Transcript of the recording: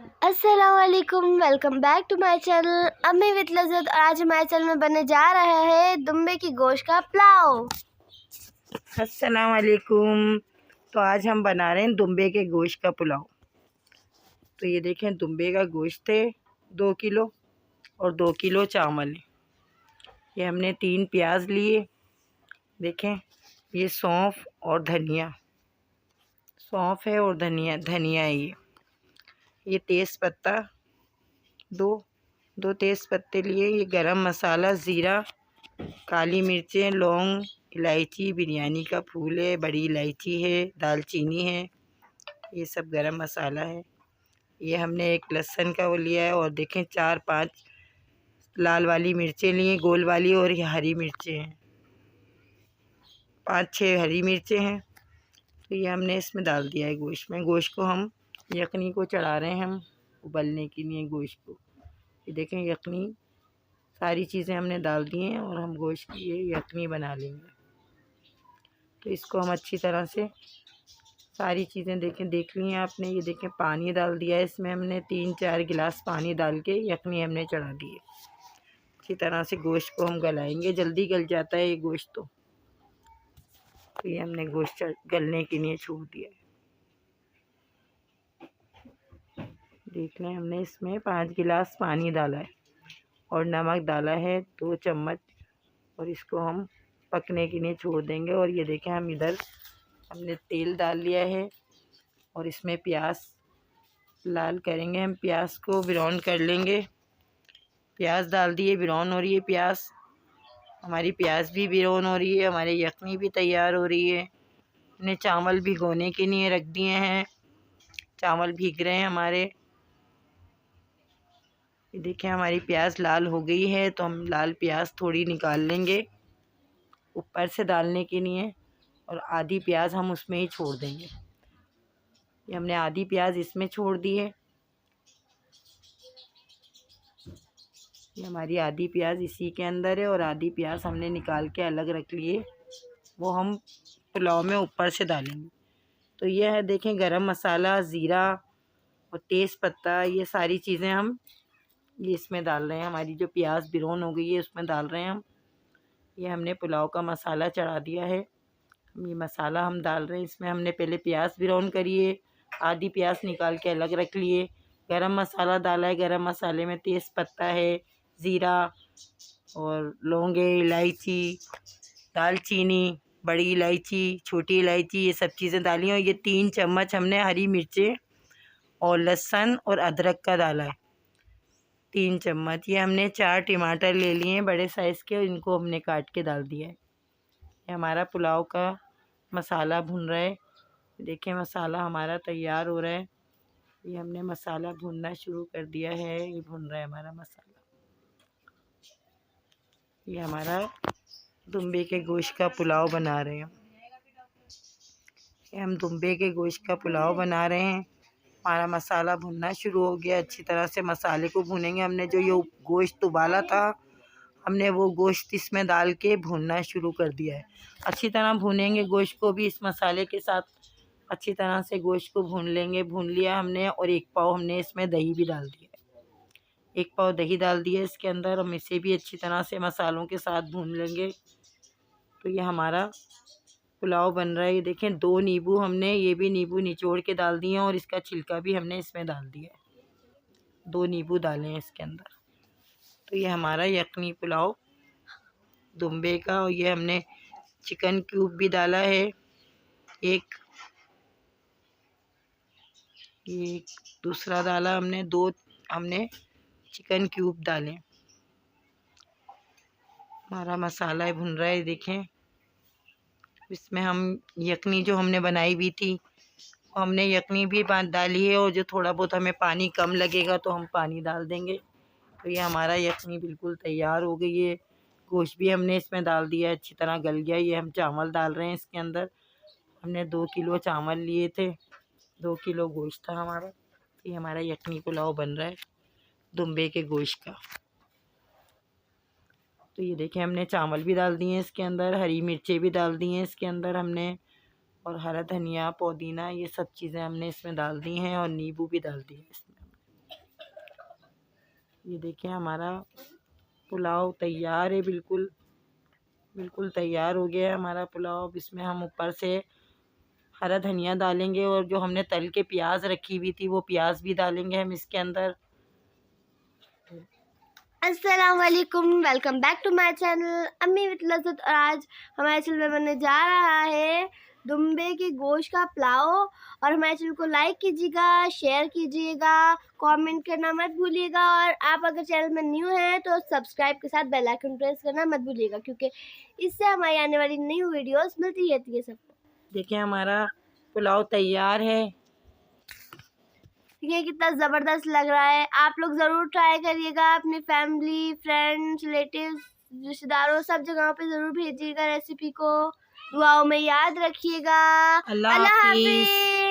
अस्सलाम वालेकुम, welcome back to my channel Ammi with Lazzat. और आज हमारे चैनल में बनने जा रहा है दुम्बे की गोश्त का पुलाव। अस्सलाम वालेकुम। तो आज हम बना रहे हैं दुम्बे के गोश्त का पुलाव। तो ये देखें, दुम्बे का गोश्त है 2 किलो और 2 किलो चावल है। ये हमने 3 प्याज लिए। देखें, ये सौंफ और धनिया, सौंफ है और धनिया है। ये तेज़ पत्ता दो तेज़ पत्ते लिए। ये गरम मसाला, ज़ीरा, काली मिर्चें, लौंग, इलायची, बिरयानी का फूल है, बड़ी इलायची है, दालचीनी है, ये सब गरम मसाला है। ये हमने एक लहसुन का वो लिया है और देखें 4-5 लाल वाली मिर्चें लिए, गोल वाली, और ये हरी मिर्चें हैं, 5-6 हरी मिर्चें हैं। तो ये हमने इसमें डाल दिया है गोश्त में। गोश्त को हम यखनी को चढ़ा रहे हैं, हम उबलने के लिए गोश्त को। ये देखें, यखनी सारी चीज़ें हमने डाल दी हैं और हम गोश्त की ये यखनी बना लेंगे। तो इसको हम अच्छी तरह से सारी चीज़ें देख ली हैं आपने। ये देखें, पानी डाल दिया है इसमें हमने, 3-4 गिलास पानी डाल के यखनी हमने चढ़ा दी है। अच्छी तरह से गोश्त को हम गलाएंगे, जल्दी गल जाता है ये गोश्त। तो ये हमने गोश्त गलने के लिए छोड़ दिया है। देख लें, हमने इसमें 5 गिलास पानी डाला है और नमक डाला है 2 चम्मच, और इसको हम पकने के लिए छोड़ देंगे। और ये देखें, हम इधर हमने तेल डाल लिया है और इसमें प्याज लाल करेंगे। हम प्याज को ब्राउन कर लेंगे। प्याज डाल दिए, ब्राउन हो रही है प्याज हमारी, प्याज भी ब्राउन हो रही है, हमारे यखनी भी तैयार हो रही है। हमने चावल भिगोने के लिए रख दिए हैं, चावल भीग रहे हैं हमारे। ये देखिए, हमारी प्याज लाल हो गई है, तो हम लाल प्याज थोड़ी निकाल लेंगे ऊपर से डालने के लिए, और आधी प्याज हम उसमें ही छोड़ देंगे। ये हमने आधी प्याज इसमें छोड़ दी है। ये हमारी आधी प्याज इसी के अंदर है और आधी प्याज हमने निकाल के अलग रख लिए, वो हम पुलाव में ऊपर से डालेंगे। तो ये है, देखें, गरम मसाला, ज़ीरा और तेज़ पत्ता, ये सारी चीज़ें हम ये इसमें डाल रहे हैं। हमारी जो प्याज ब्राउन हो गई है उसमें डाल रहे हैं हम। ये हमने पुलाव का मसाला चढ़ा दिया है, ये मसाला हम डाल रहे हैं इसमें। हमने पहले प्याज ब्राउन करी है, आधी प्याज निकाल के अलग रख लिए। गरम मसाला डाला है, गरम मसाले में तेज़ पत्ता है, ज़ीरा और लौंगे, इलायची, दालचीनी, बड़ी इलायची, छोटी इलायची, ये सब चीज़ें डाली। और ये 3 चम्मच हमने हरी मिर्चें और लहसुन और अदरक का डाला है, 3 चम्मच। ये हमने 4 टमाटर ले लिए हैं बड़े साइज़ के, और इनको हमने काट के डाल दिया है। ये हमारा पुलाव का मसाला भुन रहा है। देखिए, मसाला हमारा तैयार हो रहा है। ये हमने मसाला भुनना शुरू कर दिया है, ये भुन रहा है हमारा मसाला। ये हमारा दुम्बे के गोश्त का पुलाव बना रहे हैं। ये हम दुम्बे के गोश्त का पुलाव बना रहे हैं। हमारा मसाला भुनना शुरू हो गया। अच्छी तरह से मसाले को भुनेंगे। हमने जो ये गोश्त उबाला था, हमने वो गोश्त इसमें डाल के भूनना शुरू कर दिया है। अच्छी तरह भूनेंगे गोश्त को भी इस मसाले के साथ, अच्छी तरह से गोश्त को भून लेंगे। भून लिया हमने, और 1 पाव हमने इसमें दही भी डाल दिया है, 1 पाव दही डाल दिया इसके अंदर। हम इसे भी अच्छी तरह से मसालों के साथ भून लेंगे। तो ये हमारा पुलाव बन रहा है। ये देखें, 2 नींबू हमने, ये भी नींबू निचोड़ के डाल दिए हैं, और इसका छिलका भी हमने इसमें डाल दिया है, 2 नींबू डाले हैं इसके अंदर। तो ये हमारा यखनी पुलाव दुम्बे का। और ये हमने चिकन क्यूब भी डाला है, एक दूसरा डाला हमने, 2 हमने चिकन क्यूब डाले। हमारा मसाला भुन रहा है। देखें, इसमें हम यखनी जो हमने बनाई हुई थी, हमने यखनी भी डाली है, और जो थोड़ा बहुत हमें पानी कम लगेगा तो हम पानी डाल देंगे। तो ये हमारा यखनी बिल्कुल तैयार हो गई है। गोश्त भी हमने इसमें डाल दिया, अच्छी तरह गल गया। ये हम चावल डाल रहे हैं इसके अंदर। हमने 2 किलो चावल लिए थे, 2 किलो गोश्त था हमारा। ये हमारा यखनी पुलाव बन रहा है दुम्बे के गोश्त का। तो ये देखें, हमने चावल भी डाल दिए हैं इसके अंदर, हरी मिर्चें भी डाल दी हैं इसके अंदर हमने, और हरा धनिया, पुदीना, ये सब चीज़ें हमने इसमें डाल दी हैं, और नींबू भी डाल दिए इसमें। ये देखिए हमारा पुलाव तैयार है, बिल्कुल बिल्कुल तैयार हो गया है हमारा पुलाव। अब इसमें हम ऊपर से हरा धनिया डालेंगे और जो हमने तल के प्याज रखी हुई थी वो प्याज भी डालेंगे हम इसके अंदर। अस्सलाम वालेकुम, welcome back to my channel Ammi with Lazzat. और आज हमारे चैनल में बनने जा रहा है दुम्बे के गोश्त का पुलाव। और हमारे चैनल को लाइक कीजिएगा, शेयर कीजिएगा, कमेंट करना मत भूलिएगा। और आप अगर चैनल में न्यू हैं तो सब्सक्राइब के साथ बेल आइकन प्रेस करना मत भूलिएगा, क्योंकि इससे हमारी आने वाली न्यू वीडियोस मिलती रहती है सबको। देखिए हमारा पुलाव तैयार है। ये कितना ज़बरदस्त लग रहा है। आप लोग ज़रूर ट्राई करिएगा, अपनी फैमिली, फ्रेंड्स, रिलेटिव्स, रिश्तेदारों सब जगहों पे ज़रूर भेजिएगा रेसिपी को। दुआओं में याद रखिएगा। अल्लाह अल्लाह हाफिज़। हाफिज़।